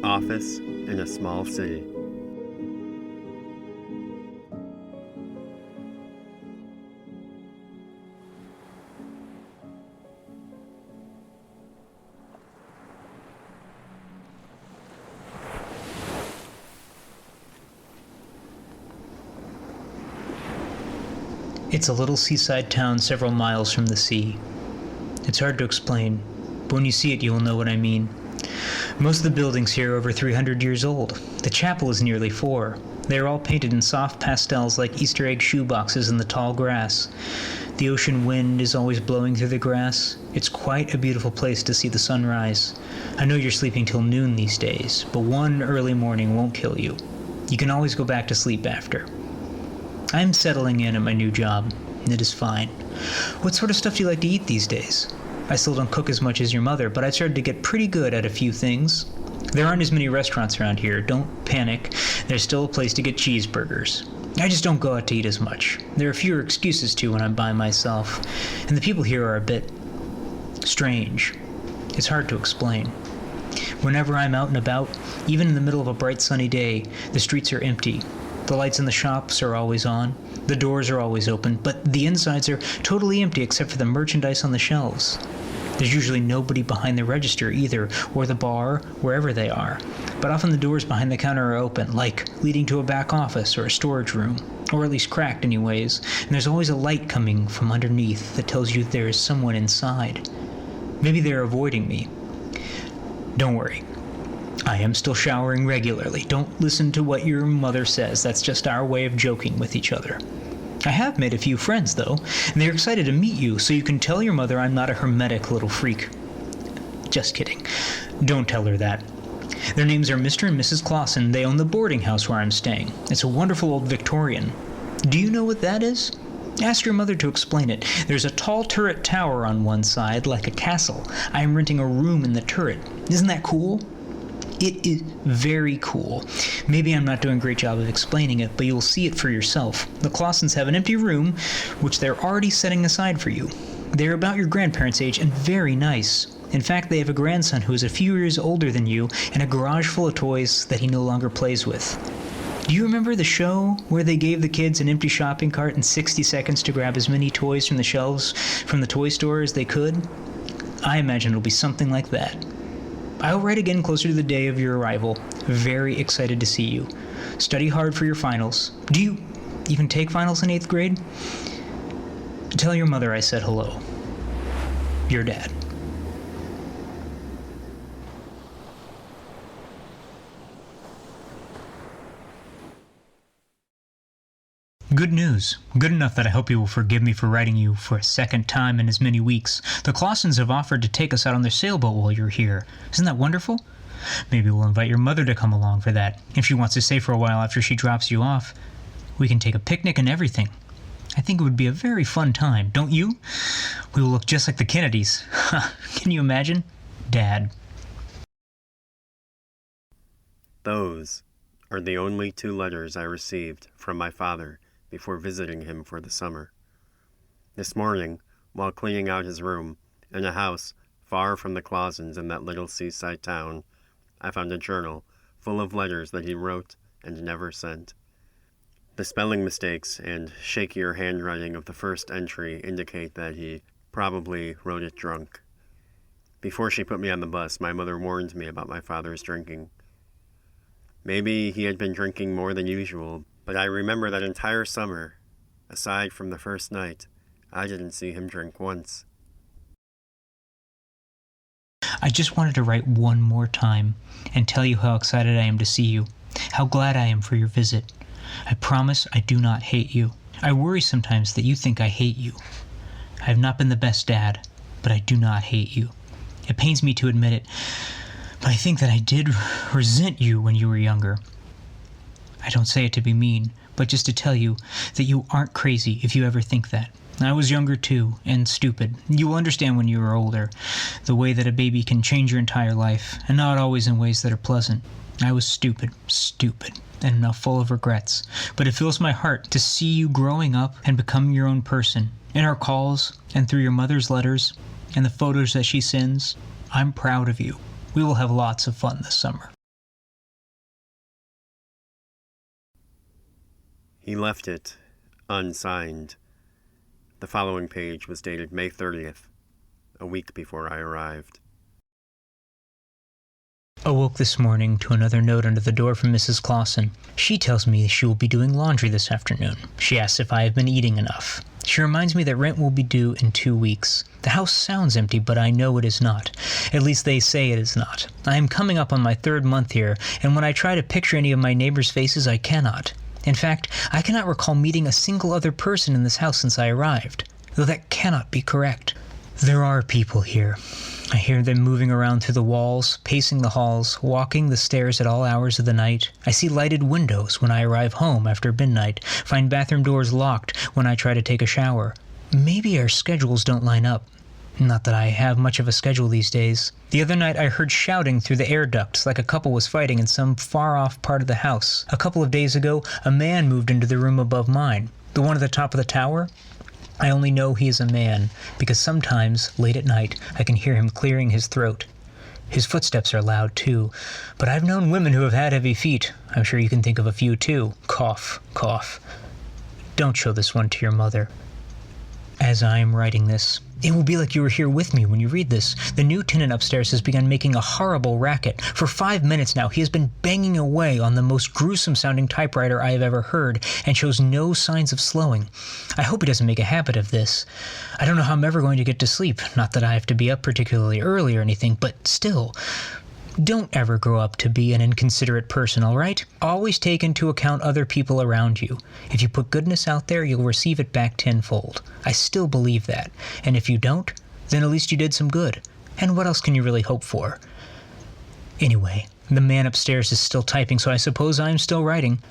Office in a small city. It's a little seaside town several miles from the sea. It's hard to explain, but when you see it you will know what I mean. Most of the buildings here are over 300 years old. The chapel is nearly 4. They are all painted in soft pastels like Easter egg shoeboxes in the tall grass. The ocean wind is always blowing through the grass. It's quite a beautiful place to see the sunrise. I know you're sleeping till noon these days, but one early morning won't kill you. You can always go back to sleep after. I'm settling in at my new job, and it is fine. What sort of stuff do you like to eat these days? I still don't cook as much as your mother, but I've started to get pretty good at a few things. There aren't as many restaurants around here. Don't panic. There's still a place to get cheeseburgers. I just don't go out to eat as much. There are fewer excuses to when I'm by myself, and the people here are a bit strange. It's hard to explain. Whenever I'm out and about, even in the middle of a bright sunny day, the streets are empty. The lights in the shops are always on. The doors are always open, but the insides are totally empty except for the merchandise on the shelves. There's usually nobody behind the register either, or the bar, wherever they are. But often the doors behind the counter are open, like leading to a back office or a storage room, or at least cracked anyways, and there's always a light coming from underneath that tells you there is someone inside. Maybe they're avoiding me. Don't worry. I am still showering regularly. Don't listen to what your mother says. That's just our way of joking with each other. I have made a few friends, though, and they're excited to meet you, so you can tell your mother I'm not a hermetic little freak. Just kidding. Don't tell her that. Their names are Mr. and Mrs. Clausen. They own the boarding house where I'm staying. It's a wonderful old Victorian. Do you know what that is? Ask your mother to explain it. There's a tall turret tower on one side, like a castle. I am renting a room in the turret. Isn't that cool? It is very cool. Maybe I'm not doing a great job of explaining it, but you'll see it for yourself. The Clausens have an empty room, which they're already setting aside for you. They're about your grandparents' age and very nice. In fact, they have a grandson who is a few years older than you and a garage full of toys that he no longer plays with. Do you remember the show where they gave the kids an empty shopping cart and 60 seconds to grab as many toys from the shelves from the toy store as they could? I imagine it'll be something like that. I'll write again closer to the day of your arrival. Very excited to see you. Study hard for your finals. Do you even take finals in 8th grade? Tell your mother I said hello. Your dad. Good news. Good enough that I hope you will forgive me for writing you for a second time in as many weeks. The Clausens have offered to take us out on their sailboat while you're here. Isn't that wonderful? Maybe we'll invite your mother to come along for that. If she wants to stay for a while after she drops you off, we can take a picnic and everything. I think it would be a very fun time, don't you? We will look just like the Kennedys. Can you imagine? Dad. Those are the only 2 letters I received from my father before visiting him for the summer. This morning, while cleaning out his room in a house far from the Clausens in that little seaside town, I found a journal full of letters that he wrote and never sent. The spelling mistakes and shakier handwriting of the first entry indicate that he probably wrote it drunk. Before she put me on the bus, my mother warned me about my father's drinking. Maybe he had been drinking more than usual, but I remember that entire summer, aside from the first night, I didn't see him drink once. I just wanted to write one more time and tell you how excited I am to see you, how glad I am for your visit. I promise I do not hate you. I worry sometimes that you think I hate you. I have not been the best dad, but I do not hate you. It pains me to admit it, but I think that I did resent you when you were younger. I don't say it to be mean, but just to tell you that you aren't crazy if you ever think that. I was younger too, and stupid. You will understand when you are older, the way that a baby can change your entire life, and not always in ways that are pleasant. I was stupid, and am now full of regrets. But it fills my heart to see you growing up and becoming your own person. In our calls, and through your mother's letters, and the photos that she sends, I'm proud of you. We will have lots of fun this summer. He left it unsigned. The following page was dated May 30th, a week before I arrived. Awoke this morning to another note under the door from Mrs. Clausen. She tells me she will be doing laundry this afternoon. She asks if I have been eating enough. She reminds me that rent will be due in 2 weeks. The house sounds empty, but I know it is not. At least they say it is not. I am coming up on my 3rd month here, and when I try to picture any of my neighbors' faces, I cannot. In fact, I cannot recall meeting a single other person in this house since I arrived, though that cannot be correct. There are people here. I hear them moving around through the walls, pacing the halls, walking the stairs at all hours of the night. I see lighted windows when I arrive home after midnight, find bathroom doors locked when I try to take a shower. Maybe our schedules don't line up. Not that I have much of a schedule these days. The other night I heard shouting through the air ducts like a couple was fighting in some far-off part of the house. A couple of days ago, a man moved into the room above mine. The one at the top of the tower? I only know he is a man because sometimes, late at night, I can hear him clearing his throat. His footsteps are loud, too, but I've known women who have had heavy feet. I'm sure you can think of a few, too. Cough, cough. Don't show this one to your mother. As I am writing this, it will be like you were here with me when you read this. The new tenant upstairs has begun making a horrible racket. For 5 minutes now, he has been banging away on the most gruesome-sounding typewriter I have ever heard and shows no signs of slowing. I hope he doesn't make a habit of this. I don't know how I'm ever going to get to sleep. Not that I have to be up particularly early or anything, but still. Don't ever grow up to be an inconsiderate person, all right? Always take into account other people around you. If you put goodness out there, you'll receive it back tenfold. I still believe that. And if you don't, then at least you did some good. And what else can you really hope for? Anyway, the man upstairs is still typing, so I suppose I'm still writing.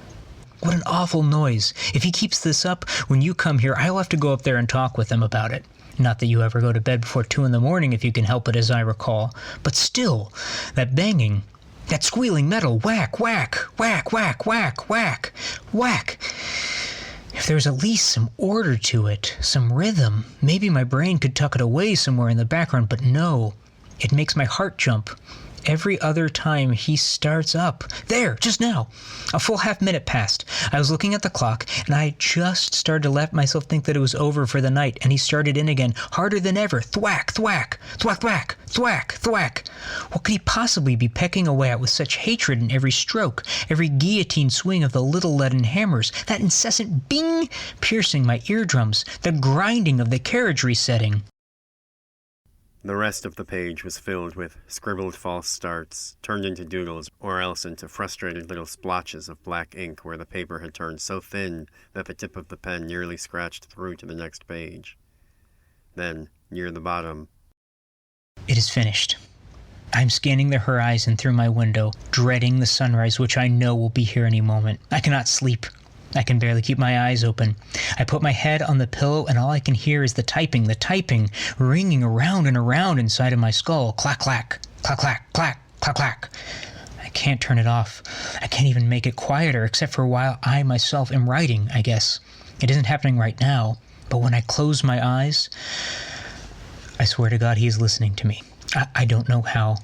What an awful noise. If he keeps this up, when you come here, I'll have to go up there and talk with him about it. Not that you ever go to bed before 2 a.m. if you can help it, as I recall. But still, that banging, that squealing metal, whack, whack, whack, whack, whack, whack, whack. If there's at least some order to it, some rhythm, maybe my brain could tuck it away somewhere in the background, but no. It makes my heart jump. Every other time he starts up. There, just now. A full half minute passed. I was looking at the clock, and I just started to let myself think that it was over for the night, and he started in again, harder than ever. Thwack, thwack, thwack, thwack, thwack, thwack. What could he possibly be pecking away at with such hatred in every stroke, every guillotine swing of the little leaden hammers, that incessant bing piercing my eardrums, the grinding of the carriage resetting? The rest of the page was filled with scribbled false starts, turned into doodles, or else into frustrated little splotches of black ink where the paper had turned so thin that the tip of the pen nearly scratched through to the next page. Then, near the bottom, It is finished. I'm scanning the horizon through my window, dreading the sunrise, which I know will be here any moment. I cannot sleep. I can barely keep my eyes open. I put my head on the pillow, and all I can hear is the typing, ringing around and around inside of my skull. Clack, clack, clack, clack, clack, clack, clack. I can't turn it off. I can't even make it quieter, except for while I myself am writing, I guess. It isn't happening right now, but when I close my eyes, I swear to God he is listening to me. I don't know how.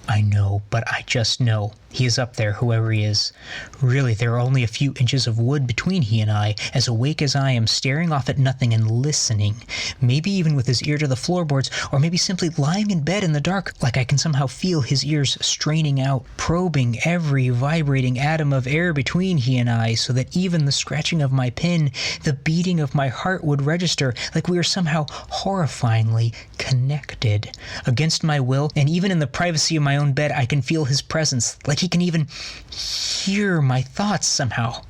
I know, but I just know. He is up there, whoever he is. Really, there are only a few inches of wood between he and I, as awake as I am, staring off at nothing and listening. Maybe even with his ear to the floorboards, or maybe simply lying in bed in the dark, like I can somehow feel his ears straining out, probing every vibrating atom of air between he and I, so that even the scratching of my pen, the beating of my heart would register, like we are somehow horrifyingly connected. Against my will, and even in the privacy of my own bed, I can feel his presence, like he can even hear my thoughts somehow.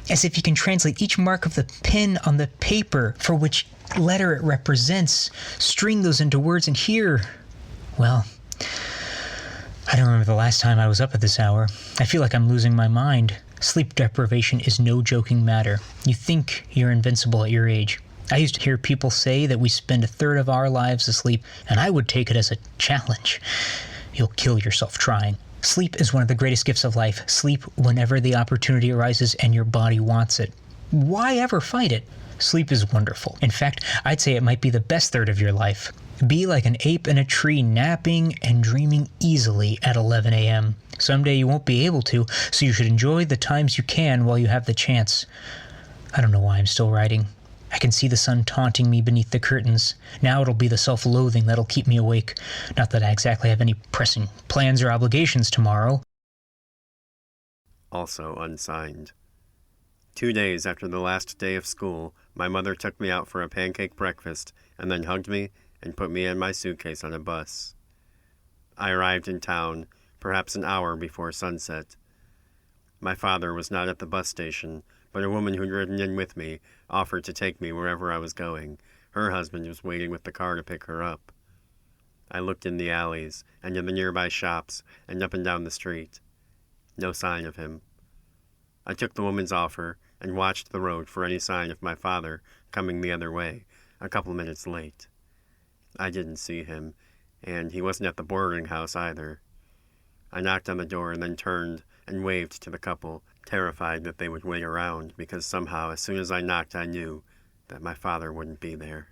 As if he can translate each mark of the pen on the paper for which letter it represents, string those into words, and hear. Well, I don't remember the last time I was up at this hour. I feel like I'm losing my mind. Sleep deprivation is no joking matter. You think you're invincible at your age. I used to hear people say that we spend a third of our lives asleep, and I would take it as a challenge. You'll kill yourself trying. Sleep is one of the greatest gifts of life. Sleep whenever the opportunity arises and your body wants it. Why ever fight it? Sleep is wonderful. In fact, I'd say it might be the best third of your life. Be like an ape in a tree, napping and dreaming easily at 11 a.m. Someday you won't be able to, so you should enjoy the times you can while you have the chance. I don't know why I'm still writing. I can see the sun taunting me beneath the curtains. Now it'll be the self-loathing that'll keep me awake. Not that I exactly have any pressing plans or obligations tomorrow. Also unsigned. 2 days after the last day of school, my mother took me out for a pancake breakfast and then hugged me and put me and my suitcase on a bus. I arrived in town perhaps an hour before sunset. My father was not at the bus station, but a woman who'd ridden in with me offered to take me wherever I was going. Her husband was waiting with the car to pick her up. I looked in the alleys and in the nearby shops and up and down the street. No sign of him. I took the woman's offer and watched the road for any sign of my father coming the other way, a couple minutes late. I didn't see him, and he wasn't at the boarding house either. I knocked on the door and then turned and waved to the couple, terrified that they would wait around, because somehow as soon as I knocked I knew that my father wouldn't be there,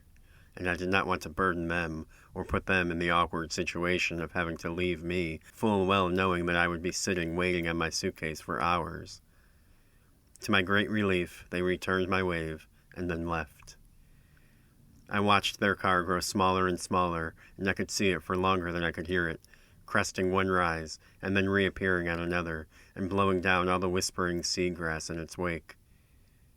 and I did not want to burden them or put them in the awkward situation of having to leave me, full well knowing that I would be sitting waiting on my suitcase for hours. To my great relief, they returned my wave and then left. I watched their car grow smaller and smaller, and I could see it for longer than I could hear it, cresting one rise and then reappearing at another and blowing down all the whispering seagrass in its wake.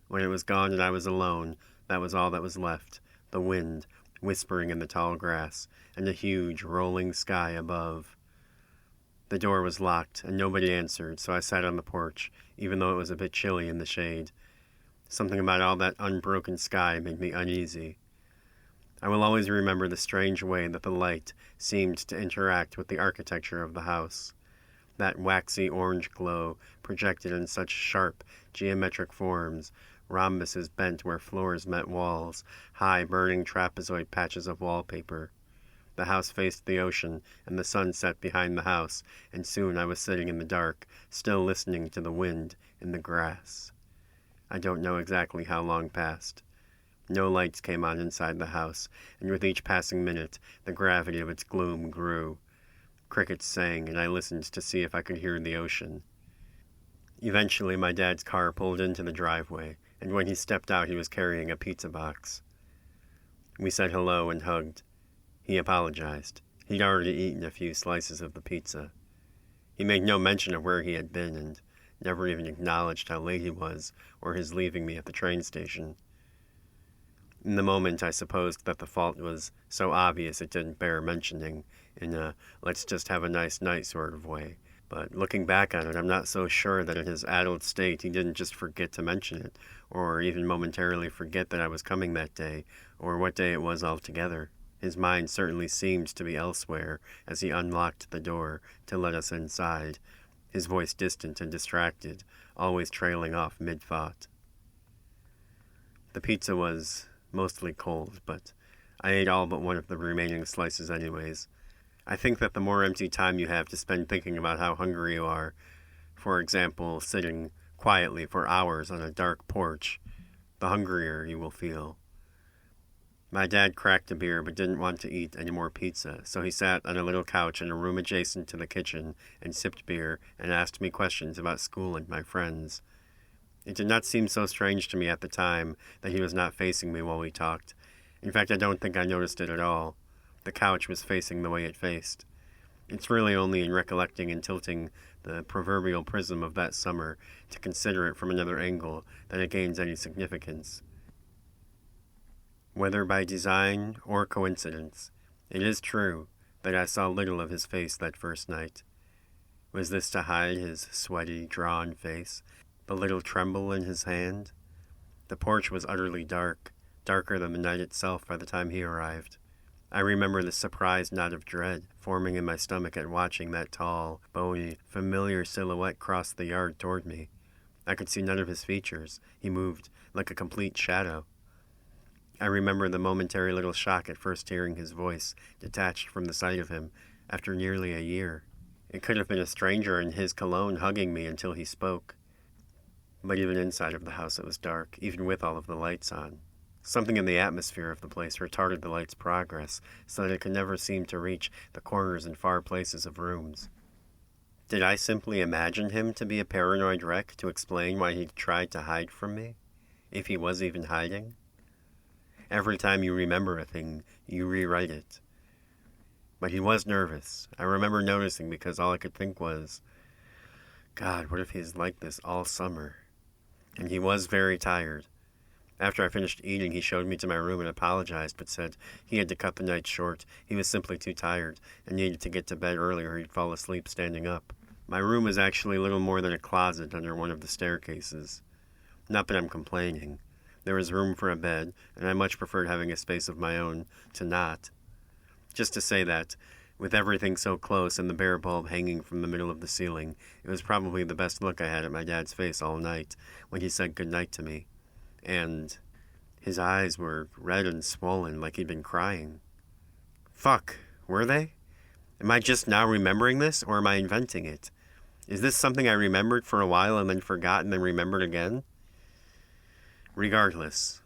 When it was gone and I was alone, that was all that was left, the wind whispering in the tall grass and the huge rolling sky above. The door was locked and nobody answered, so I sat on the porch, even though it was a bit chilly in the shade. Something about all that unbroken sky made me uneasy. I will always remember the strange way that the light seemed to interact with the architecture of the house. That waxy orange glow projected in such sharp, geometric forms, rhombuses bent where floors met walls, high burning trapezoid patches of wallpaper. The house faced the ocean, and the sun set behind the house, and soon I was sitting in the dark, still listening to the wind in the grass. I don't know exactly how long passed. No lights came on inside the house, and with each passing minute, the gravity of its gloom grew. Crickets sang, and I listened to see if I could hear the ocean. Eventually, my dad's car pulled into the driveway, and when he stepped out, he was carrying a pizza box. We said hello and hugged. He apologized. He'd already eaten a few slices of the pizza. He made no mention of where he had been, and never even acknowledged how late he was, or his leaving me at the train station. In the moment, I supposed that the fault was so obvious it didn't bear mentioning, in a let's just have a nice night sort of way. But looking back on it, I'm not so sure that in his addled state he didn't just forget to mention it, or even momentarily forget that I was coming that day, or what day it was altogether. His mind certainly seemed to be elsewhere as he unlocked the door to let us inside, his voice distant and distracted, always trailing off mid-thought. The pizza was mostly cold, but I ate all but one of the remaining slices anyways. I think that the more empty time you have to spend thinking about how hungry you are, for example, sitting quietly for hours on a dark porch, the hungrier you will feel. My dad cracked a beer but didn't want to eat any more pizza, so he sat on a little couch in a room adjacent to the kitchen and sipped beer and asked me questions about school and my friends. It did not seem so strange to me at the time that he was not facing me while we talked. In fact, I don't think I noticed it at all. The couch was facing the way it faced. It's really only in recollecting and tilting the proverbial prism of that summer to consider it from another angle that it gains any significance. Whether by design or coincidence, it is true that I saw little of his face that first night. Was this to hide his sweaty, drawn face, the little tremble in his hand? The porch was utterly dark, darker than the night itself by the time he arrived. I remember the surprised knot of dread forming in my stomach at watching that tall, bony, familiar silhouette cross the yard toward me. I could see none of his features. He moved like a complete shadow. I remember the momentary little shock at first hearing his voice, detached from the sight of him, after nearly a year. It could have been a stranger in his cologne hugging me until he spoke. But even inside of the house it was dark, even with all of the lights on. Something in the atmosphere of the place retarded the light's progress, so that it could never seem to reach the corners and far places of rooms. Did I simply imagine him to be a paranoid wreck to explain why he tried to hide from me? If he was even hiding? Every time you remember a thing, you rewrite it. But he was nervous. I remember noticing because all I could think was, God, what if he's like this all summer? And he was very tired. After I finished eating, he showed me to my room and apologized, but said he had to cut the night short. He was simply too tired and needed to get to bed early or he'd fall asleep standing up. My room was actually little more than a closet under one of the staircases. Not that I'm complaining. There was room for a bed, and I much preferred having a space of my own to not. Just to say that, with everything so close and the bare bulb hanging from the middle of the ceiling, it was probably the best look I had at my dad's face all night when he said goodnight to me. And his eyes were red and swollen like he'd been crying. Fuck, were they? Am I just now remembering this, or am I inventing it? Is this something I remembered for a while and then forgot and then remembered again? Regardless,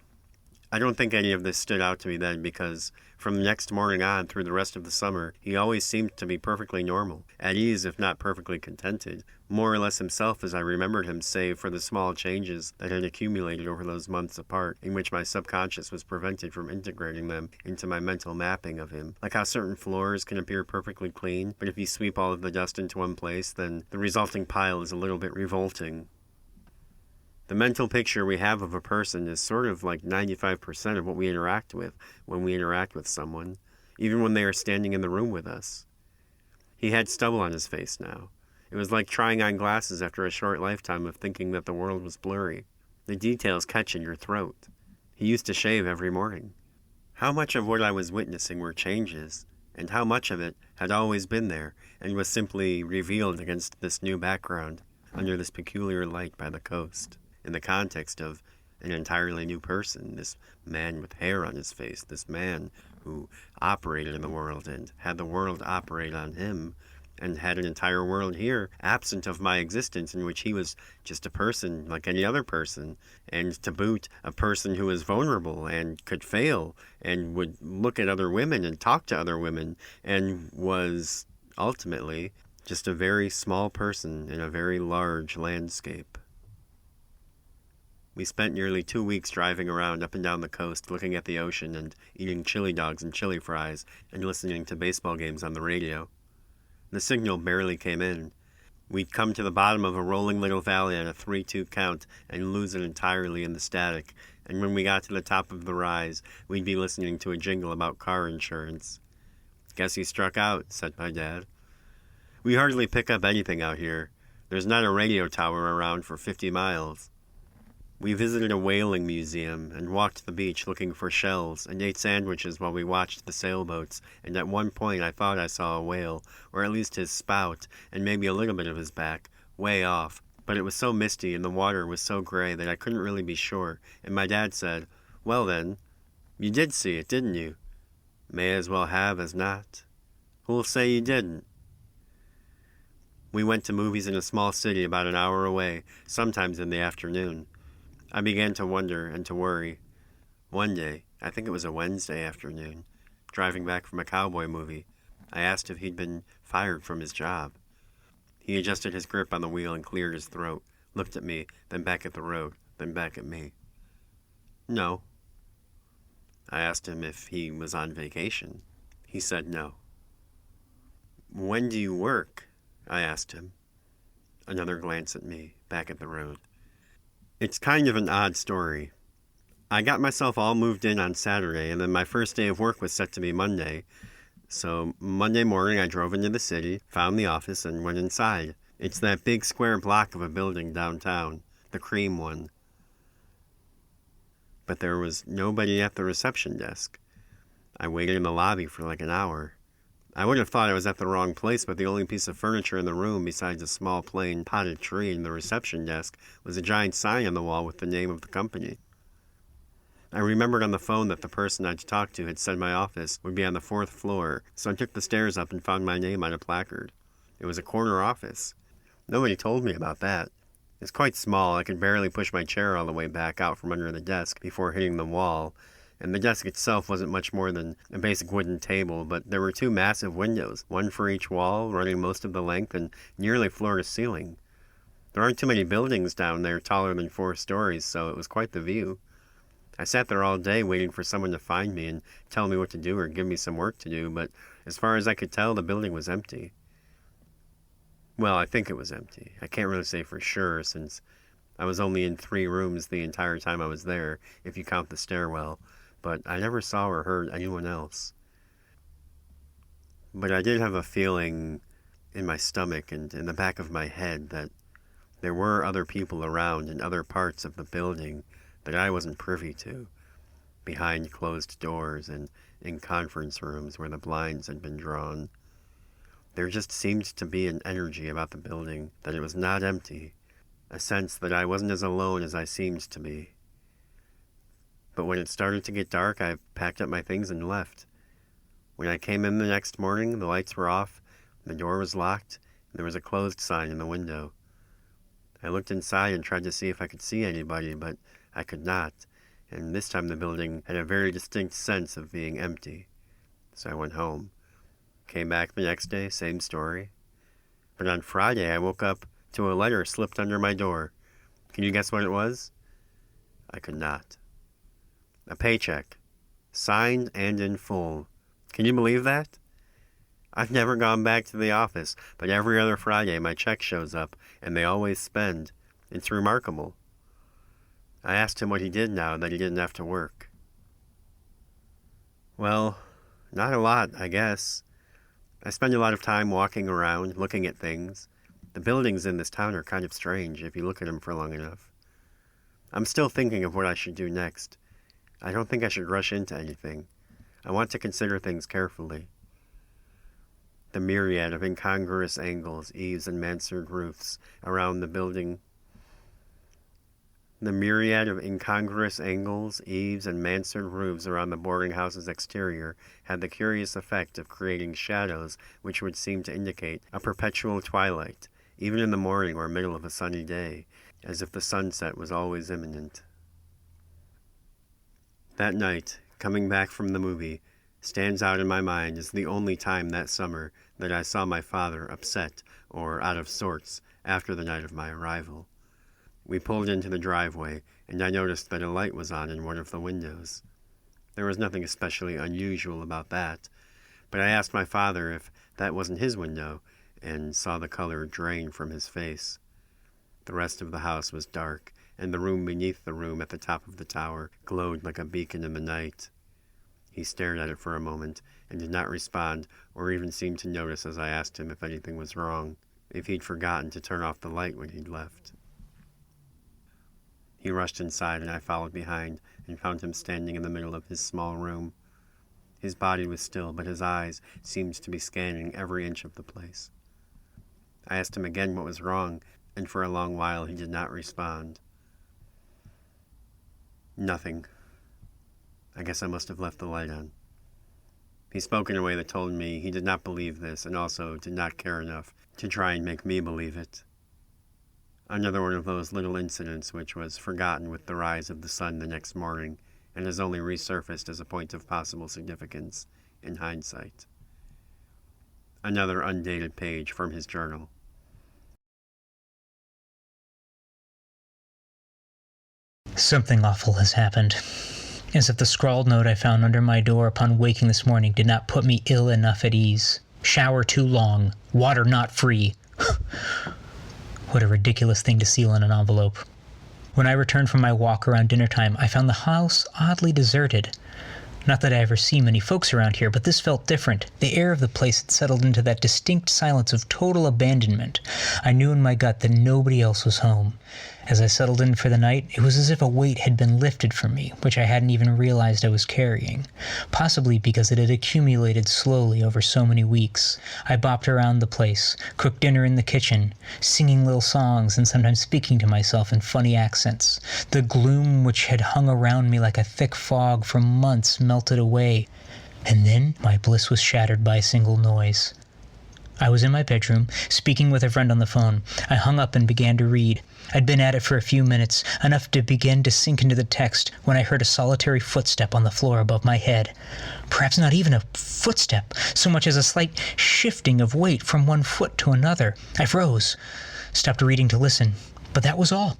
I don't think any of this stood out to me then because from the next morning on through the rest of the summer, he always seemed to be perfectly normal, at ease if not perfectly contented, more or less himself as I remembered him save for the small changes that had accumulated over those months apart in which my subconscious was prevented from integrating them into my mental mapping of him, like how certain floors can appear perfectly clean, but if you sweep all of the dust into one place, then the resulting pile is a little bit revolting. The mental picture we have of a person is sort of like 95% of what we interact with when we interact with someone, even when they are standing in the room with us. He had stubble on his face now. It was like trying on glasses after a short lifetime of thinking that the world was blurry. The details catch in your throat. He used to shave every morning. How much of what I was witnessing were changes, and how much of it had always been there and was simply revealed against this new background, under this peculiar light by the coast. In the context of an entirely new person, this man with hair on his face, this man who operated in the world and had the world operate on him, and had an entire world here absent of my existence in which he was just a person like any other person, and to boot a person who was vulnerable and could fail and would look at other women and talk to other women and was ultimately just a very small person in a very large landscape. We spent nearly 2 weeks driving around up and down the coast, looking at the ocean and eating chili dogs and chili fries and listening to baseball games on the radio. The signal barely came in. We'd come to the bottom of a rolling little valley at a 3-2 count and lose it entirely in the static, and when we got to the top of the rise, we'd be listening to a jingle about car insurance. "Guess he struck out," said my dad. "We hardly pick up anything out here. There's not a radio tower around for 50 miles. We visited a whaling museum and walked the beach looking for shells and ate sandwiches while we watched the sailboats, and at one point I thought I saw a whale, or at least his spout, and maybe a little bit of his back, way off, but it was so misty and the water was so gray that I couldn't really be sure, and my dad said, 'Well then, you did see it, didn't you?' 'May as well have as not.' 'Who'll say you didn't?' We went to movies in a small city about an hour away, sometimes in the afternoon. I began to wonder and to worry. One day, I think it was a Wednesday afternoon, driving back from a cowboy movie, I asked if he'd been fired from his job. He adjusted his grip on the wheel and cleared his throat, looked at me, then back at the road, then back at me. No. I asked him if he was on vacation. He said no. When do you work? I asked him. Another glance at me, back at the road. It's kind of an odd story. I got myself all moved in on Saturday, and then my first day of work was set to be Monday. So Monday morning I drove into the city, found the office, and went inside. It's that big square block of a building downtown, the cream one. But there was nobody at the reception desk. I waited in the lobby for like an hour. I would have thought I was at the wrong place, but the only piece of furniture in the room besides a small plain potted tree in the reception desk was a giant sign on the wall with the name of the company. I remembered on the phone that the person I'd talked to had said my office would be on the 4th floor, so I took the stairs up and found my name on a placard. It was a corner office. Nobody told me about that. It's quite small. I could barely push my chair all the way back out from under the desk before hitting the wall, and the desk itself wasn't much more than a basic wooden table, but there were two massive windows, one for each wall, running most of the length and nearly floor to ceiling. There aren't too many buildings down there taller than 4 stories, so it was quite the view. I sat there all day waiting for someone to find me and tell me what to do or give me some work to do, but as far as I could tell, the building was empty. Well, I think it was empty. I can't really say for sure, since I was only in 3 rooms the entire time I was there, if you count the stairwell, but I never saw or heard anyone else. But I did have a feeling in my stomach and in the back of my head that there were other people around in other parts of the building that I wasn't privy to, behind closed doors and in conference rooms where the blinds had been drawn. There just seemed to be an energy about the building, that it was not empty, a sense that I wasn't as alone as I seemed to be. But when it started to get dark, I packed up my things and left. When I came in the next morning, the lights were off, the door was locked, and there was a closed sign in the window. I looked inside and tried to see if I could see anybody, but I could not, and this time the building had a very distinct sense of being empty. So I went home. Came back the next day, same story. But on Friday, I woke up to a letter slipped under my door. Can you guess what it was? I could not. A paycheck. Signed and in full. Can you believe that? I've never gone back to the office, but every other Friday my check shows up, and they always spend. It's remarkable. I asked him what he did now that he didn't have to work. Well, not a lot, I guess. I spend a lot of time walking around, looking at things. The buildings in this town are kind of strange if you look at them for long enough. I'm still thinking of what I should do next. I don't think I should rush into anything. I want to consider things carefully. The myriad of incongruous angles, eaves, and mansard roofs around the building. The myriad of incongruous angles, eaves, and mansard roofs around the boarding house's exterior had the curious effect of creating shadows which would seem to indicate a perpetual twilight, even in the morning or middle of a sunny day, as if the sunset was always imminent. That night, coming back from the movie, stands out in my mind as the only time that summer that I saw my father upset or out of sorts after the night of my arrival. We pulled into the driveway, and I noticed that a light was on in one of the windows. There was nothing especially unusual about that, but I asked my father if that wasn't his window, and saw the color drain from his face. The rest of the house was dark, and the room beneath the room at the top of the tower glowed like a beacon in the night. He stared at it for a moment, and did not respond, or even seem to notice as I asked him if anything was wrong, if he'd forgotten to turn off the light when he'd left. He rushed inside, and I followed behind, and found him standing in the middle of his small room. His body was still, but his eyes seemed to be scanning every inch of the place. I asked him again what was wrong, and for a long while he did not respond. Nothing. I guess I must have left the light on. He spoke in a way that told me he did not believe this, and also did not care enough to try and make me believe it. Another one of those little incidents which was forgotten with the rise of the sun the next morning, and has only resurfaced as a point of possible significance in hindsight. Another undated page from his journal. Something awful has happened. As if the scrawled note I found under my door upon waking this morning did not put me ill enough at ease. Shower too long. Water not free. What a ridiculous thing to seal in an envelope. When I returned from my walk around dinner time, I found the house oddly deserted. Not that I ever see many folks around here, but this felt different. The air of the place had settled into that distinct silence of total abandonment. I knew in my gut that nobody else was home. As I settled in for the night, it was as if a weight had been lifted from me, which I hadn't even realized I was carrying, possibly because it had accumulated slowly over so many weeks. I bopped around the place, cooked dinner in the kitchen, singing little songs and sometimes speaking to myself in funny accents. The gloom which had hung around me like a thick fog for months melted away, and then my bliss was shattered by a single noise. I was in my bedroom, speaking with a friend on the phone. I hung up and began to read. I'd been at it for a few minutes, enough to begin to sink into the text, when I heard a solitary footstep on the floor above my head. Perhaps not even a footstep, so much as a slight shifting of weight from one foot to another. I froze, stopped reading to listen, but that was all.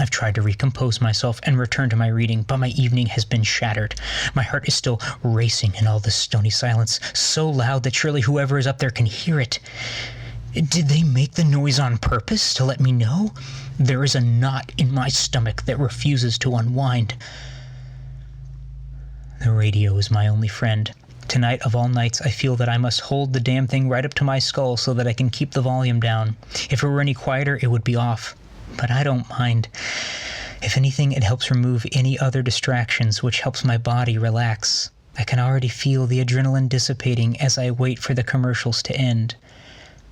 I've tried to recompose myself and return to my reading, but my evening has been shattered. My heart is still racing in all this stony silence, so loud that surely whoever is up there can hear it. Did they make the noise on purpose to let me know? There is a knot in my stomach that refuses to unwind. The radio is my only friend. Tonight of all nights, I feel that I must hold the damn thing right up to my skull so that I can keep the volume down. If it were any quieter, it would be off. But I don't mind. If anything, it helps remove any other distractions, which helps my body relax. I can already feel the adrenaline dissipating as I wait for the commercials to end.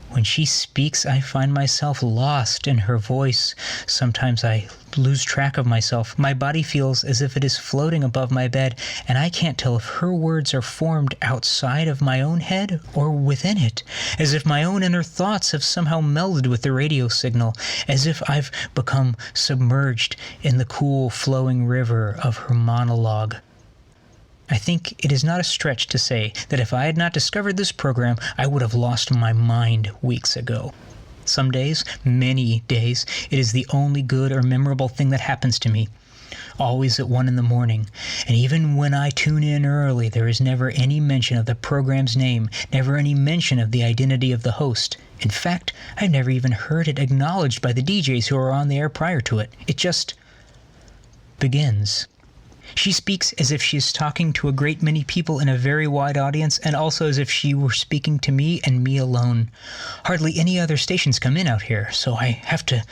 When she speaks, I find myself lost in her voice. Sometimes I lose track of myself. My body feels as if it is floating above my bed, and I can't tell if her words are formed outside of my own head or within it, as if my own inner thoughts have somehow melded with the radio signal, as if I've become submerged in the cool, flowing river of her monologue. I think it is not a stretch to say that if I had not discovered this program, I would have lost my mind weeks ago. Some days, many days, it is the only good or memorable thing that happens to me. Always at 1 a.m, and even when I tune in early, there is never any mention of the program's name, never any mention of the identity of the host. In fact, I've never even heard it acknowledged by the DJs who are on the air prior to it. It just begins. She speaks as if she is talking to a great many people in a very wide audience, and also as if she were speaking to me and me alone. Hardly any other stations come in out here, so I have to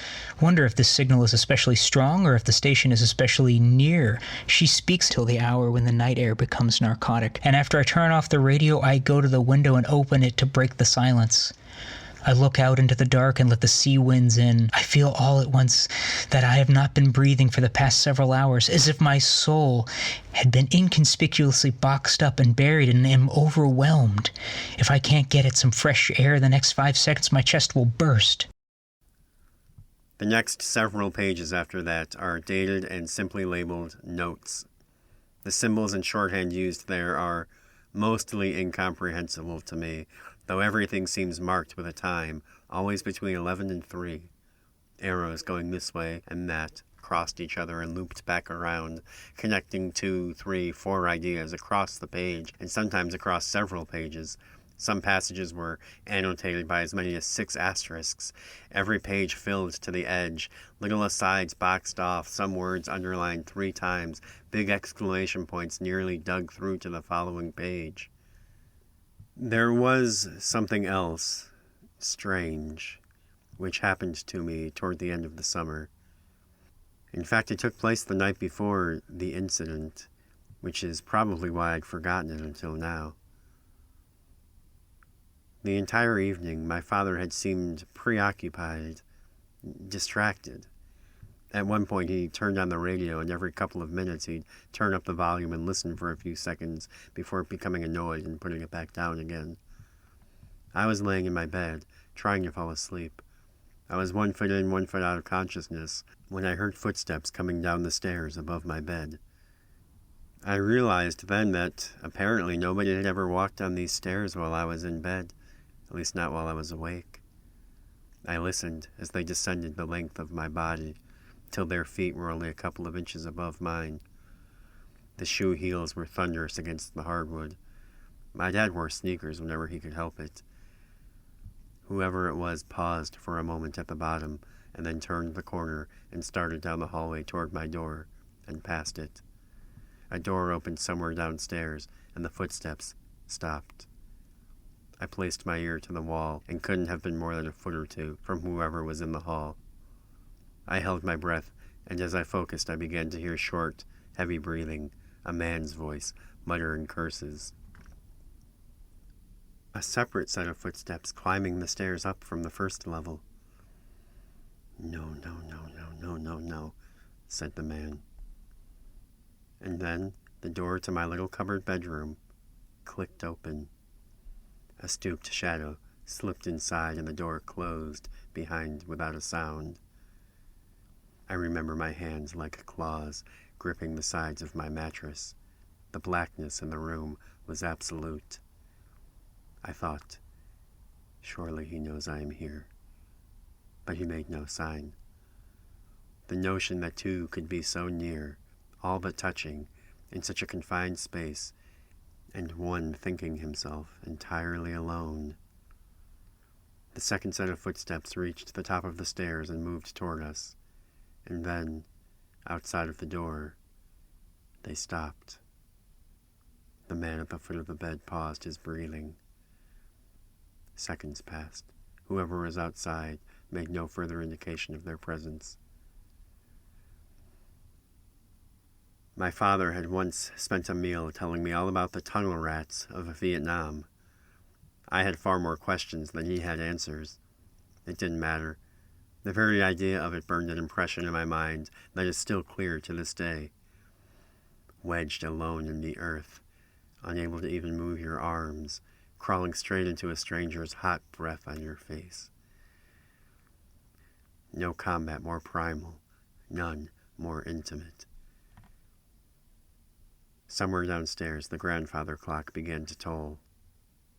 wonder if this signal is especially strong or if the station is especially near. She speaks till the hour when the night air becomes narcotic, and after I turn off the radio, I go to the window and open it to break the silence. I look out into the dark and let the sea winds in. I feel all at once that I have not been breathing for the past several hours, as if my soul had been inconspicuously boxed up and buried and am overwhelmed. If I can't get at some fresh air the next 5 seconds, my chest will burst. The next several pages after that are dated and simply labeled notes. The symbols and shorthand used there are mostly incomprehensible to me, though everything seems marked with a time, always between 11 and 3. Arrows going this way and that crossed each other and looped back around, connecting 2, 3, 4 ideas across the page, and sometimes across several pages. Some passages were annotated by as many as 6 asterisks, every page filled to the edge, little asides boxed off, some words underlined 3 times, big exclamation points nearly dug through to the following page. There was something else, strange, which happened to me toward the end of the summer. In fact, it took place the night before the incident, which is probably why I'd forgotten it until now. The entire evening, my father had seemed preoccupied, distracted. At one point, he turned on the radio, and every couple of minutes he'd turn up the volume and listen for a few seconds before becoming annoyed and putting it back down again. I was laying in my bed, trying to fall asleep. I was 1 foot in, 1 foot out of consciousness when I heard footsteps coming down the stairs above my bed. I realized then that apparently nobody had ever walked down these stairs while I was in bed, at least not while I was awake. I listened as they descended the length of my body, till their feet were only a couple of inches above mine. The shoe heels were thunderous against the hardwood. My dad wore sneakers whenever he could help it. Whoever it was paused for a moment at the bottom, and then turned the corner and started down the hallway toward my door, and past it. A door opened somewhere downstairs, and the footsteps stopped. I placed my ear to the wall, and couldn't have been more than a foot or 2 from whoever was in the hall. I held my breath, and as I focused, I began to hear short, heavy breathing, a man's voice, muttering curses. A separate set of footsteps climbing the stairs up from the first level. No, said the man. And then the door to my little cupboard bedroom clicked open. A stooped shadow slipped inside and the door closed behind without a sound. I remember my hands like claws gripping the sides of my mattress. The blackness in the room was absolute. I thought, surely he knows I am here. But he made no sign. The notion that two could be so near, all but touching, in such a confined space, and one thinking himself entirely alone. The second set of footsteps reached the top of the stairs and moved toward us, and then, outside of the door, they stopped. The man at the foot of the bed paused his breathing. Seconds passed. Whoever was outside made no further indication of their presence. My father had once spent a meal telling me all about the tunnel rats of Vietnam. I had far more questions than he had answers. It didn't matter. The very idea of it burned an impression in my mind that is still clear to this day. Wedged alone in the earth, unable to even move your arms, crawling straight into a stranger's hot breath on your face. No combat more primal, none more intimate. Somewhere downstairs, the grandfather clock began to toll.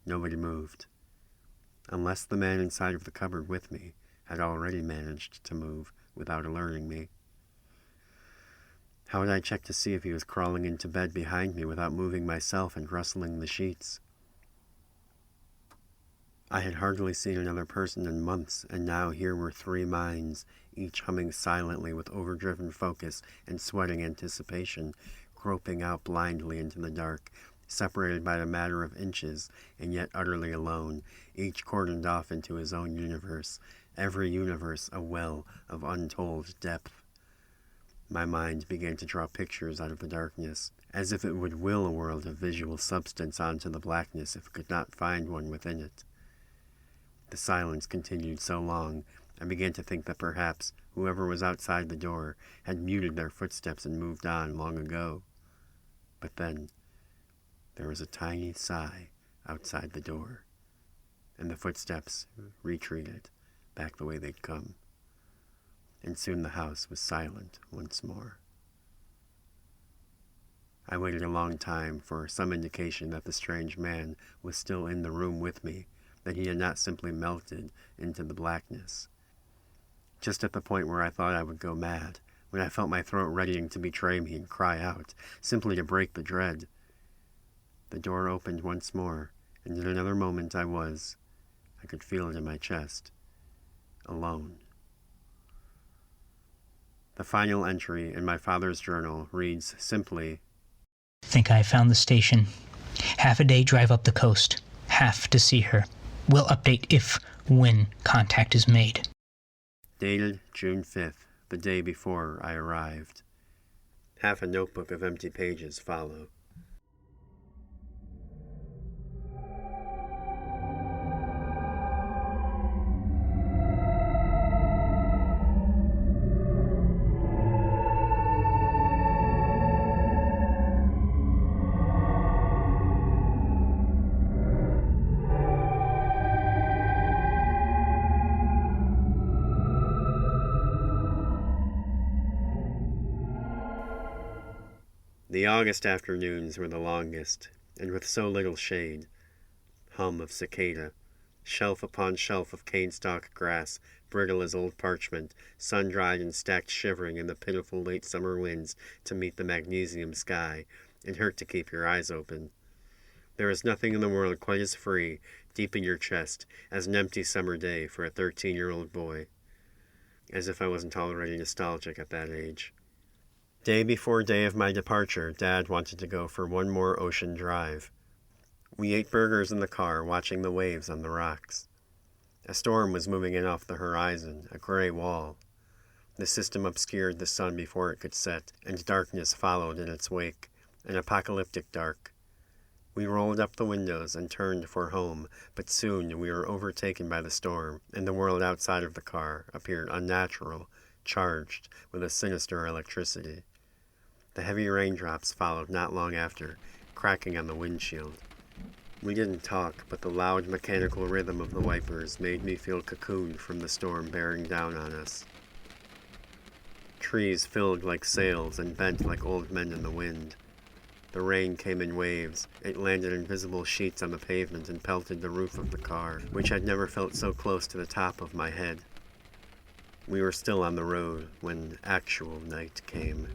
Nobody moved, unless the man inside of the cupboard with me had already managed to move without alerting me. How would I check to see if he was crawling into bed behind me without moving myself and rustling the sheets? I had hardly seen another person in months, and now here were three minds, each humming silently with overdriven focus and sweating anticipation, groping out blindly into the dark, separated by a matter of inches, and yet utterly alone, each cordoned off into his own universe, every universe a well of untold depth. My mind began to draw pictures out of the darkness, as if it would will a world of visual substance onto the blackness if it could not find one within it. The silence continued so long, I began to think that perhaps whoever was outside the door had muted their footsteps and moved on long ago. But then, there was a tiny sigh outside the door, and the footsteps retreated back the way they'd come. And soon the house was silent once more. I waited a long time for some indication that the strange man was still in the room with me, that he had not simply melted into the blackness. Just at the point where I thought I would go mad, when I felt my throat readying to betray me and cry out, simply to break the dread, the door opened once more, and in another moment I could feel it in my chest, alone. The final entry in my father's journal reads simply, Think I found the station. Half a day drive up the coast. Half to see her. Will update if, when contact is made. Dated June 5th, the day before I arrived. Half a notebook of empty pages follow. The August afternoons were the longest, and with so little shade. Hum of cicada, shelf upon shelf of cane-stalk grass, brittle as old parchment, sun-dried and stacked shivering in the pitiful late summer winds to meet the magnesium sky, and hurt to keep your eyes open. There is nothing in the world quite as free, deep in your chest, as an empty summer day for a 13-year-old boy. As if I wasn't already nostalgic at that age. Day before day of my departure, Dad wanted to go for one more ocean drive. We ate burgers in the car, watching the waves on the rocks. A storm was moving in off the horizon, a gray wall. The system obscured the sun before it could set, and darkness followed in its wake, an apocalyptic dark. We rolled up the windows and turned for home, but soon we were overtaken by the storm, and the world outside of the car appeared unnatural, charged with a sinister electricity. The heavy raindrops followed not long after, cracking on the windshield. We didn't talk, but the loud mechanical rhythm of the wipers made me feel cocooned from the storm bearing down on us. Trees filled like sails and bent like old men in the wind. The rain came in waves. It landed in visible sheets on the pavement and pelted the roof of the car, which had never felt so close to the top of my head. We were still on the road when actual night came.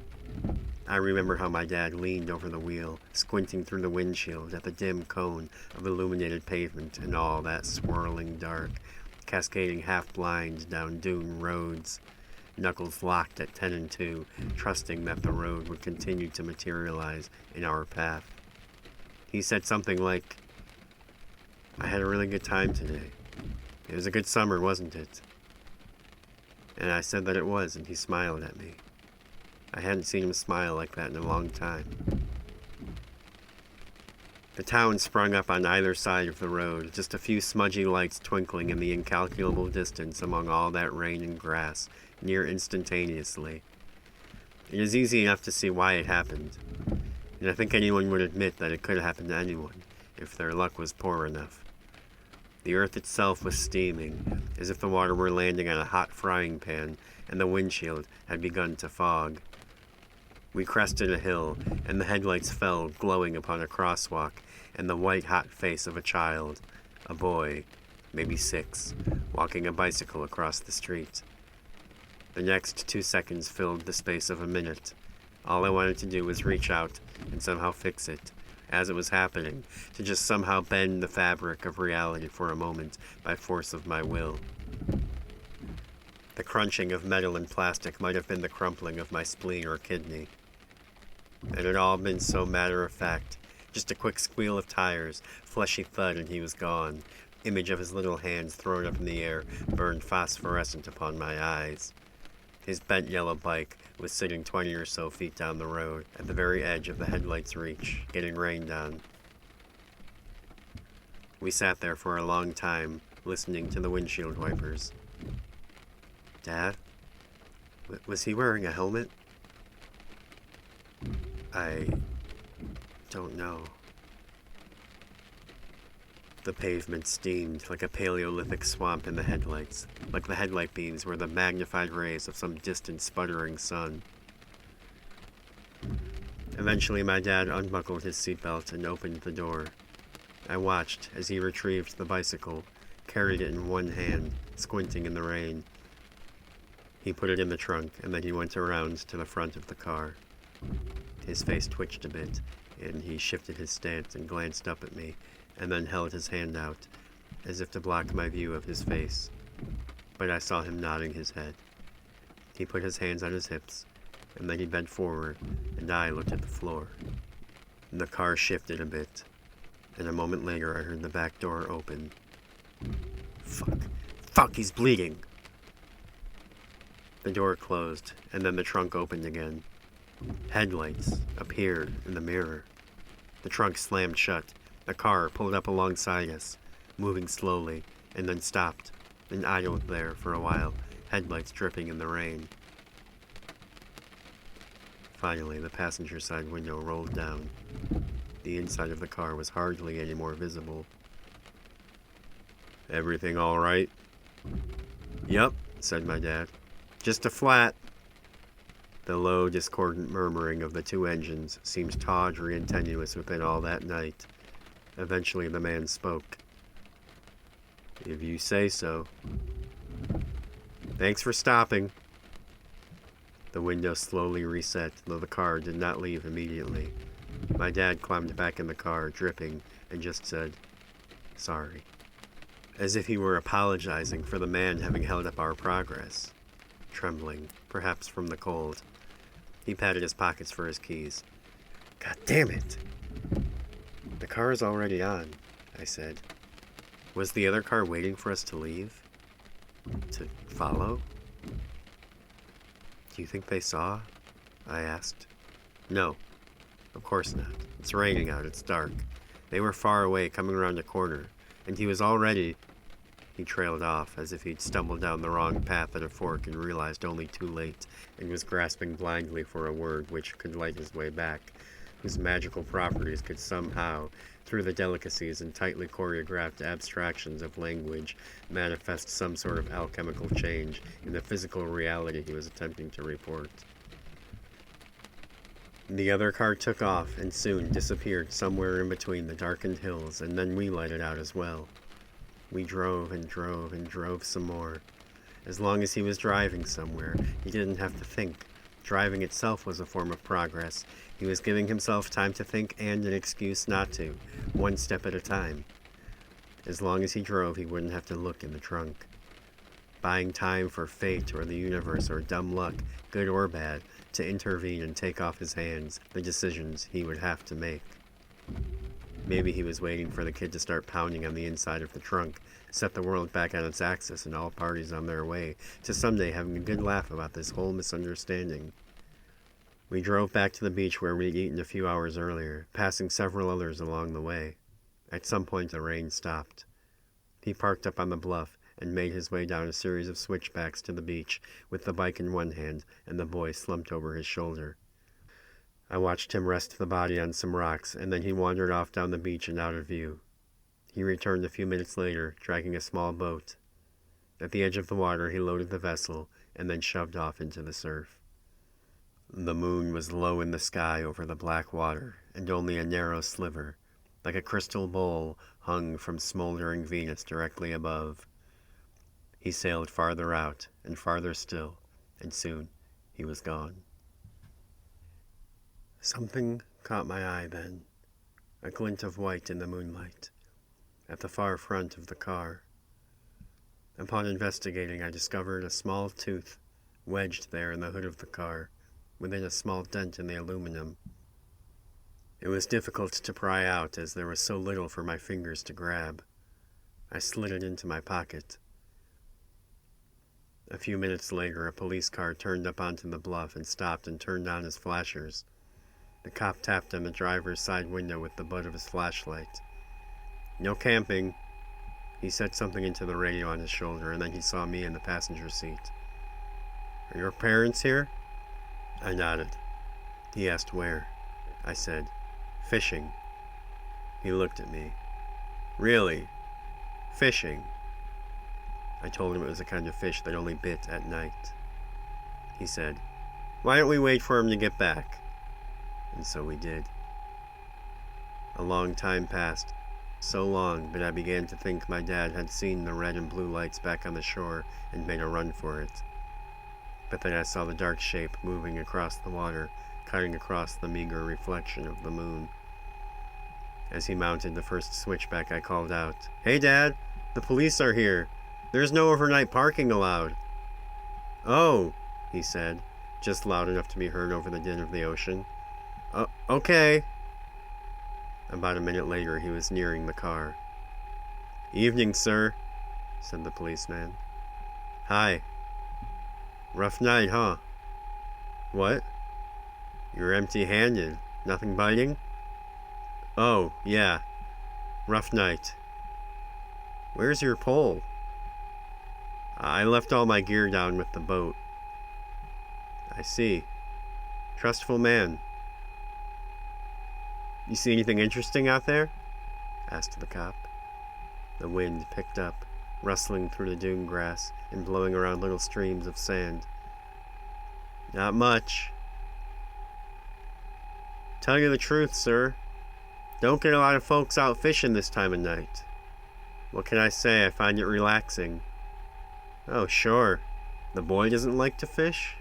I remember how my dad leaned over the wheel, squinting through the windshield at the dim cone of illuminated pavement and all that swirling dark, cascading half-blind down dune roads, knuckles locked at 10 and 2, trusting that the road would continue to materialize in our path. He said something like, "I had a really good time today. It was a good summer, wasn't it?" And I said that it was, and he smiled at me. I hadn't seen him smile like that in a long time. The town sprung up on either side of the road, just a few smudgy lights twinkling in the incalculable distance among all that rain and grass, near instantaneously. It is easy enough to see why it happened, and I think anyone would admit that it could have happened to anyone, if their luck was poor enough. The earth itself was steaming, as if the water were landing on a hot frying pan, and the windshield had begun to fog. We crested a hill, and the headlights fell, glowing upon a crosswalk, and the white-hot face of a child, a boy, maybe 6, walking a bicycle across the street. The next 2 seconds filled the space of a minute. All I wanted to do was reach out and somehow fix it, as it was happening, to just somehow bend the fabric of reality for a moment by force of my will. The crunching of metal and plastic might have been the crumpling of my spleen or kidney. It had all been so matter-of-fact, just a quick squeal of tires, fleshy thud, and he was gone. Image of his little hands thrown up in the air burned phosphorescent upon my eyes. His bent yellow bike was sitting 20 or so feet down the road, at the very edge of the headlight's reach, getting rained on. We sat there for a long time, listening to the windshield wipers. "Dad? Was he wearing a helmet?" "I don't know." The pavement steamed like a Paleolithic swamp in the headlights, like the headlight beams were the magnified rays of some distant sputtering sun. Eventually my dad unbuckled his seatbelt and opened the door. I watched as he retrieved the bicycle, carried it in one hand, squinting in the rain. He put it in the trunk, and then he went around to the front of the car. His face twitched a bit, and he shifted his stance and glanced up at me, and then held his hand out, as if to block my view of his face. But I saw him nodding his head. He put his hands on his hips, and then he bent forward, and I looked at the floor. The car shifted a bit, and a moment later I heard the back door open. Fuck, he's bleeding! The door closed, and then the trunk opened again. Headlights appeared in the mirror. The trunk slammed shut. The car pulled up alongside us, moving slowly, and then stopped, and idled there for a while, headlights dripping in the rain. Finally, the passenger side window rolled down. The inside of the car was hardly any more visible. "Everything all right?" "Yup," said my dad. "Just a flat." The low, discordant murmuring of the 2 engines seemed tawdry and tenuous within all that night. Eventually the man spoke. "If you say so." "Thanks for stopping." The window slowly reset, though the car did not leave immediately. My dad climbed back in the car, dripping, and just said, "Sorry." As if he were apologizing for the man having held up our progress. Trembling, perhaps from the cold. He patted his pockets for his keys. "God damn it!" "The car is already on," I said. "Was the other car waiting for us to leave? To follow?" "Do you think they saw?" I asked. "No, of course not. It's raining out, it's dark. They were far away, coming around a corner, and he was already..." He trailed off, as if he'd stumbled down the wrong path at a fork and realized only too late, and was grasping blindly for a word which could light his way back, whose magical properties could somehow, through the delicacies and tightly choreographed abstractions of language, manifest some sort of alchemical change in the physical reality he was attempting to report. The other car took off and soon disappeared somewhere in between the darkened hills, and then we lighted out as well. We drove and drove and drove some more. As long as he was driving somewhere, he didn't have to think. Driving itself was a form of progress. He was giving himself time to think and an excuse not to, one step at a time. As long as he drove, he wouldn't have to look in the trunk. Buying time for fate or the universe or dumb luck, good or bad, to intervene and take off his hands the decisions he would have to make. Maybe he was waiting for the kid to start pounding on the inside of the trunk, set the world back on its axis and all parties on their way to someday having a good laugh about this whole misunderstanding. We drove back to the beach where we'd eaten a few hours earlier, passing several others along the way. At some point the rain stopped. He parked up on the bluff and made his way down a series of switchbacks to the beach with the bike in one hand and the boy slumped over his shoulder. I watched him rest the body on some rocks, and then he wandered off down the beach and out of view. He returned a few minutes later, dragging a small boat. At the edge of the water, he loaded the vessel and then shoved off into the surf. The moon was low in the sky over the black water, and only a narrow sliver, like a crystal bowl, hung from smoldering Venus directly above. He sailed farther out, and farther still, and soon he was gone. Something caught my eye then, a glint of white in the moonlight, at the far front of the car. Upon investigating, I discovered a small tooth wedged there in the hood of the car, within a small dent in the aluminum. It was difficult to pry out, as there was so little for my fingers to grab. I slid it into my pocket. A few minutes later, a police car turned up onto the bluff and stopped and turned on his flashers. The cop tapped on the driver's side window with the butt of his flashlight. "No camping." He said something into the radio on his shoulder, and then he saw me in the passenger seat. "Are your parents here?" I nodded. He asked where. I said, "Fishing." He looked at me. "Really? Fishing?" I told him it was a kind of fish that only bit at night. He said, "Why don't we wait for him to get back?" And so we did. A long time passed, so long that I began to think my dad had seen the red and blue lights back on the shore and made a run for it. But then I saw the dark shape moving across the water, cutting across the meager reflection of the moon. As he mounted the first switchback, I called out, "Hey, Dad, the police are here. There's no overnight parking allowed." "Oh," he said, just loud enough to be heard over the din of the ocean. Okay." About a minute later, he was nearing the car. "Evening, sir," said the policeman. "Hi. Rough night, huh?" "What? You're empty-handed. Nothing biting?" "Oh, yeah. Rough night." "Where's your pole?" "I left all my gear down with the boat." "I see. Trustful man. You see anything interesting out there?" asked the cop. The wind picked up, rustling through the dune grass and blowing around little streams of sand. "Not much." "Tell you the truth, sir. Don't get a lot of folks out fishing this time of night. What can I say? I find it relaxing." "Oh, sure. The boy doesn't like to fish?"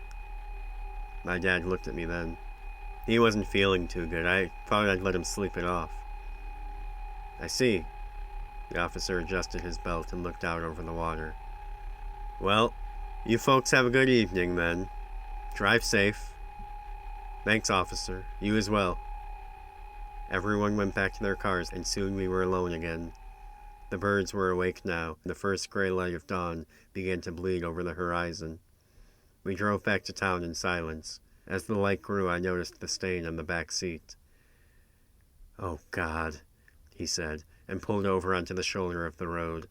My dad looked at me then. He wasn't feeling too good. I thought I'd let him sleep it off. "I see." The officer adjusted his belt and looked out over the water. "Well, you folks have a good evening, then. Drive safe." "Thanks, officer. You as well." Everyone went back to their cars, and soon we were alone again. The birds were awake now, and the first gray light of dawn began to bleed over the horizon. We drove back to town in silence. As the light grew, I noticed the stain on the back seat. "Oh, God," he said, and pulled over onto the shoulder of the road.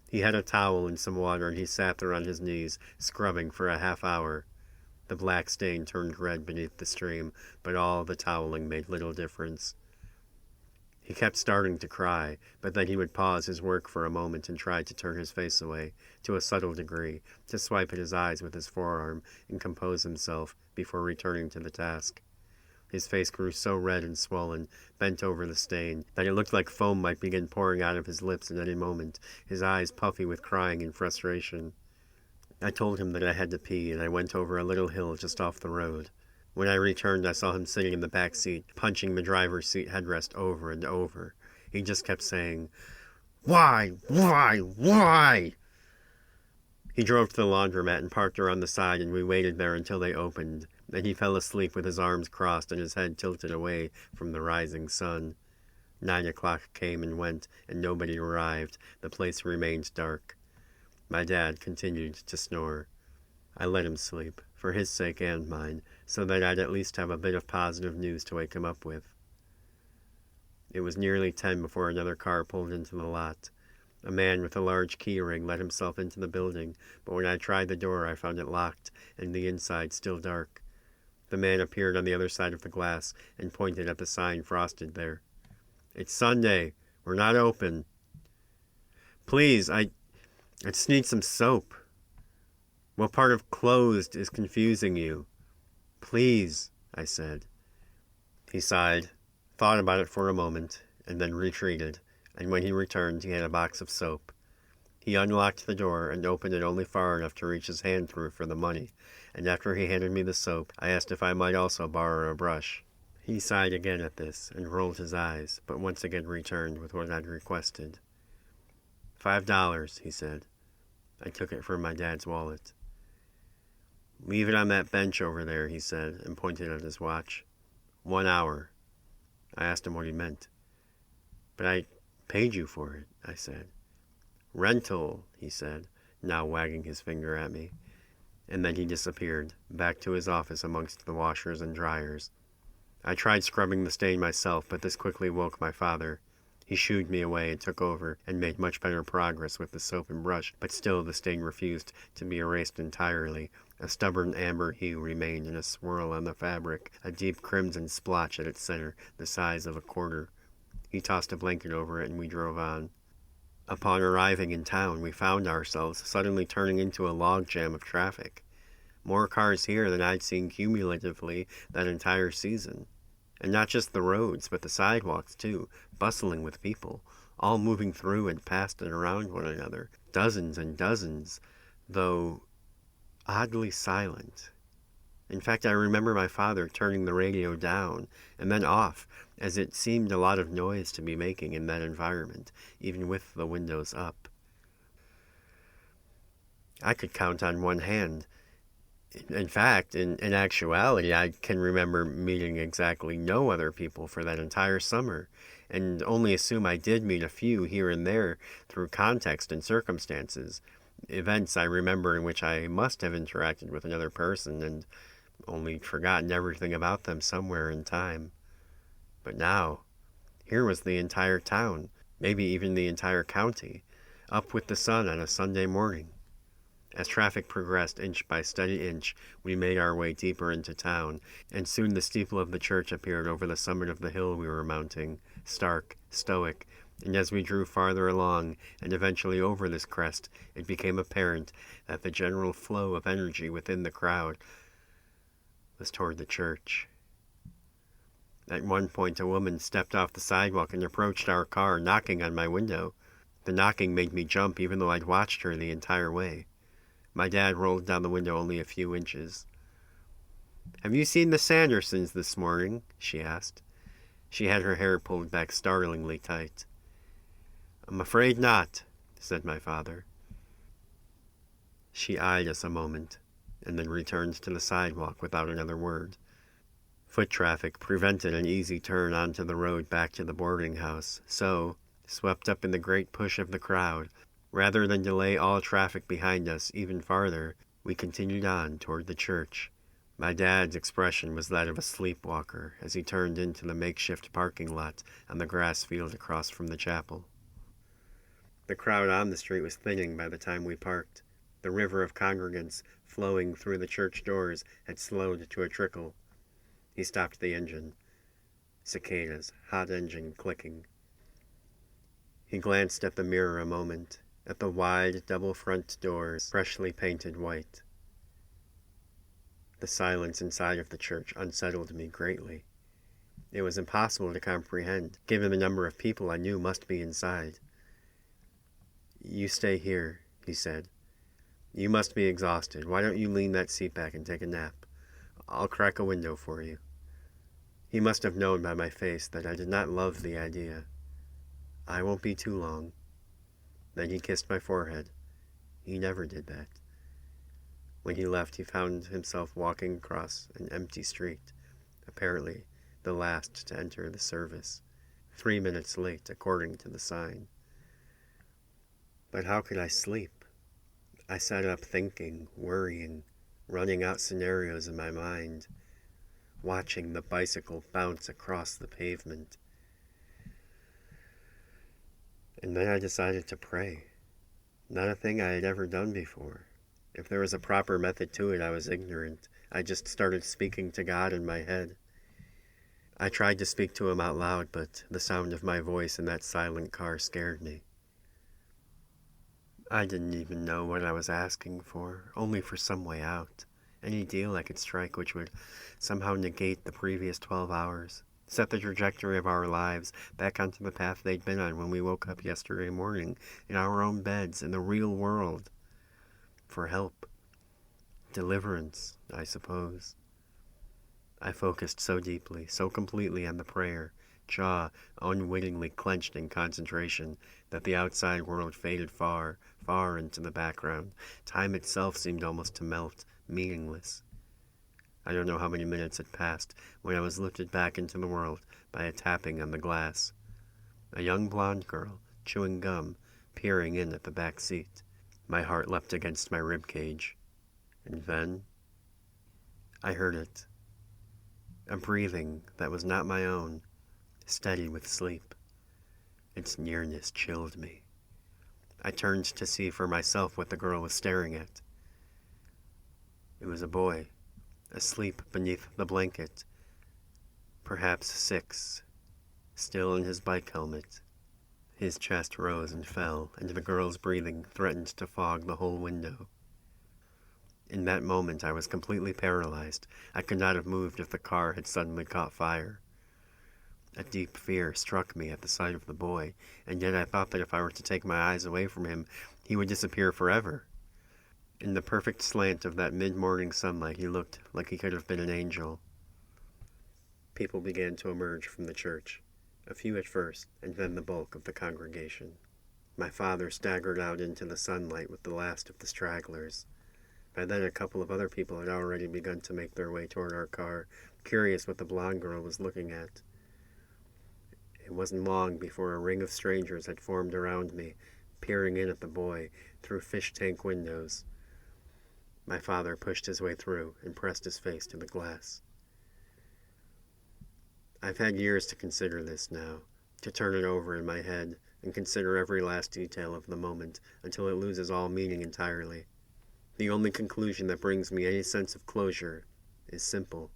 He had a towel and some water, and he sat there on his knees, scrubbing for a half hour. The black stain turned red beneath the stream, but all the toweling made little difference. He kept starting to cry, but then he would pause his work for a moment and try to turn his face away, to a subtle degree, to swipe at his eyes with his forearm and compose himself before returning to the task. His face grew so red and swollen, bent over the stain, that it looked like foam might begin pouring out of his lips at any moment, his eyes puffy with crying and frustration. I told him that I had to pee, and I went over a little hill just off the road. When I returned, I saw him sitting in the back seat, punching the driver's seat headrest over and over. He just kept saying, "Why? Why? Why?" He drove to the laundromat and parked her on the side, and we waited there until they opened. Then he fell asleep with his arms crossed and his head tilted away from the rising sun. 9 o'clock came and went, and nobody arrived. The place remained dark. My dad continued to snore. I let him sleep, for his sake and mine, so that I'd at least have a bit of positive news to wake him up with. It was nearly 10 before another car pulled into the lot. A man with a large key ring let himself into the building, but when I tried the door I found it locked, and the inside still dark. The man appeared on the other side of the glass and pointed at the sign frosted there. "It's Sunday. We're not open." "Please, I just need some soap." "What part of closed is confusing you?" "Please," I said. He sighed, thought about it for a moment, and then retreated, and when he returned he had a box of soap. He unlocked the door and opened it only far enough to reach his hand through for the money, and after he handed me the soap, I asked if I might also borrow a brush. He sighed again at this, and rolled his eyes, but once again returned with what I'd requested. $5, he said. I took it from my dad's wallet. "Leave it on that bench over there," he said, and pointed at his watch. 1 hour. I asked him what he meant. "But I paid you for it," I said. "Rental," he said, now wagging his finger at me. And then he disappeared, back to his office amongst the washers and dryers. I tried scrubbing the stain myself, but this quickly woke my father. He shooed me away and took over, and made much better progress with the soap and brush, but still the stain refused to be erased entirely. A stubborn amber hue remained in a swirl on the fabric, a deep crimson splotch at its center, the size of a quarter. He tossed a blanket over it, and we drove on. Upon arriving in town, we found ourselves suddenly turning into a logjam of traffic. More cars here than I'd seen cumulatively that entire season. And not just the roads, but the sidewalks, too, bustling with people, all moving through and past and around one another, dozens and dozens, though oddly silent. In fact, I remember my father turning the radio down and then off, as it seemed a lot of noise to be making in that environment, even with the windows up. I could count on one hand. In fact, in actuality, I can remember meeting exactly no other people for that entire summer, and only assume I did meet a few here and there through context and circumstances, events I remember in which I must have interacted with another person and only forgotten everything about them somewhere in time. But now, here was the entire town, maybe even the entire county, up with the sun on a Sunday morning. As traffic progressed inch by steady inch, we made our way deeper into town, and soon the steeple of the church appeared over the summit of the hill we were mounting, stark, stoic, and as we drew farther along, and eventually over this crest, it became apparent that the general flow of energy within the crowd was toward the church. At one point, a woman stepped off the sidewalk and approached our car, knocking on my window. The knocking made me jump, even though I'd watched her the entire way. My dad rolled down the window only a few inches. "Have you seen the Sandersons this morning?" she asked. She had her hair pulled back startlingly tight. "I'm afraid not," said my father. She eyed us a moment, and then returned to the sidewalk without another word. Foot traffic prevented an easy turn onto the road back to the boarding house, so, swept up in the great push of the crowd, rather than delay all traffic behind us even farther, we continued on toward the church. My dad's expression was that of a sleepwalker as he turned into the makeshift parking lot on the grass field across from the chapel. The crowd on the street was thinning by the time we parked. The river of congregants flowing through the church doors had slowed to a trickle. He stopped the engine. Cicadas, hot engine clicking. He glanced at the mirror a moment, at the wide double front doors, freshly painted white. The silence inside of the church unsettled me greatly. It was impossible to comprehend, given the number of people I knew must be inside. "You stay here," he said. "You must be exhausted. Why don't you lean that seat back and take a nap? I'll crack a window for you." He must have known by my face that I did not love the idea. "I won't be too long." Then he kissed my forehead. He never did that. When he left, he found himself walking across an empty street, apparently the last to enter the service, 3 minutes late according to the sign. But how could I sleep? I sat up thinking, worrying, running out scenarios in my mind, watching the bicycle bounce across the pavement. And then I decided to pray. Not a thing I had ever done before. If there was a proper method to it, I was ignorant. I just started speaking to God in my head. I tried to speak to him out loud, but the sound of my voice in that silent car scared me. I didn't even know what I was asking for, only for some way out. Any deal I could strike which would somehow negate the previous 12 hours, set the trajectory of our lives back onto the path they'd been on when we woke up yesterday morning, in our own beds, in the real world. For help. Deliverance, I suppose. I focused so deeply, so completely on the prayer, jaw unwittingly clenched in concentration, that the outside world faded far, far into the background. Time itself seemed almost to melt, meaningless. I don't know how many minutes had passed when I was lifted back into the world by a tapping on the glass. A young blonde girl, chewing gum, peering in at the back seat. My heart leapt against my rib cage. And then I heard it. A breathing that was not my own, steady with sleep. Its nearness chilled me. I turned to see for myself what the girl was staring at. It was a boy, asleep beneath the blanket, perhaps 6, still in his bike helmet. His chest rose and fell, and the girl's breathing threatened to fog the whole window. In that moment, I was completely paralyzed. I could not have moved if the car had suddenly caught fire. A deep fear struck me at the sight of the boy, and yet I thought that if I were to take my eyes away from him, he would disappear forever. In the perfect slant of that mid-morning sunlight, he looked like he could have been an angel. People began to emerge from the church, a few at first, and then the bulk of the congregation. My father staggered out into the sunlight with the last of the stragglers. By then, a couple of other people had already begun to make their way toward our car, curious what the blonde girl was looking at. It wasn't long before a ring of strangers had formed around me, peering in at the boy through fish tank windows. My father pushed his way through and pressed his face to the glass. I've had years to consider this now, to turn it over in my head and consider every last detail of the moment until it loses all meaning entirely. The only conclusion that brings me any sense of closure is simple.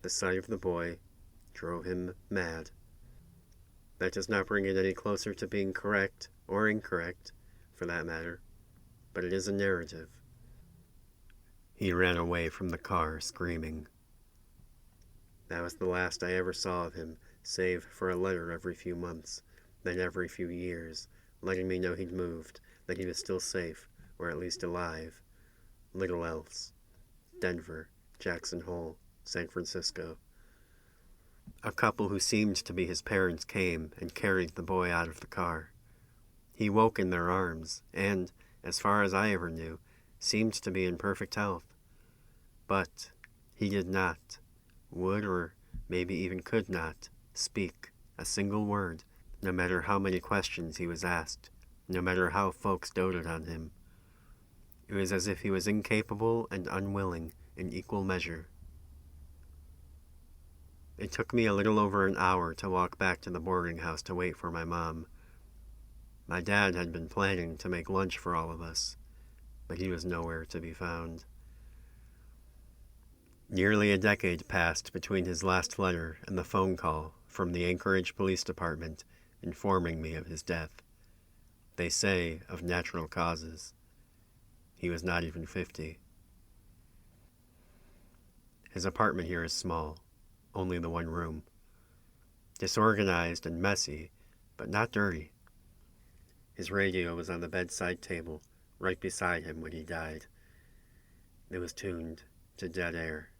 The sight of the boy drove him mad. That does not bring it any closer to being correct, or incorrect, for that matter, but it is a narrative. He ran away from the car, screaming. That was the last I ever saw of him, save for a letter every few months, then every few years, letting me know he'd moved, that he was still safe, or at least alive. Little else. Denver, Jackson Hole, San Francisco. A couple who seemed to be his parents came and carried the boy out of the car. He woke in their arms, and, as far as I ever knew, seemed to be in perfect health. But he did not, would or maybe even could not, speak a single word, no matter how many questions he was asked, no matter how folks doted on him. It was as if he was incapable and unwilling in equal measure. It took me a little over an hour to walk back to the boarding house to wait for my mom. My dad had been planning to make lunch for all of us. but he was nowhere to be found. Nearly a decade passed between his last letter and the phone call from the Anchorage Police Department informing me of his death. They say of natural causes. He was not even 50. His apartment here is small, only the one room. Disorganized and messy, but not dirty. His radio was on the bedside table, right beside him when he died. It was tuned to dead air.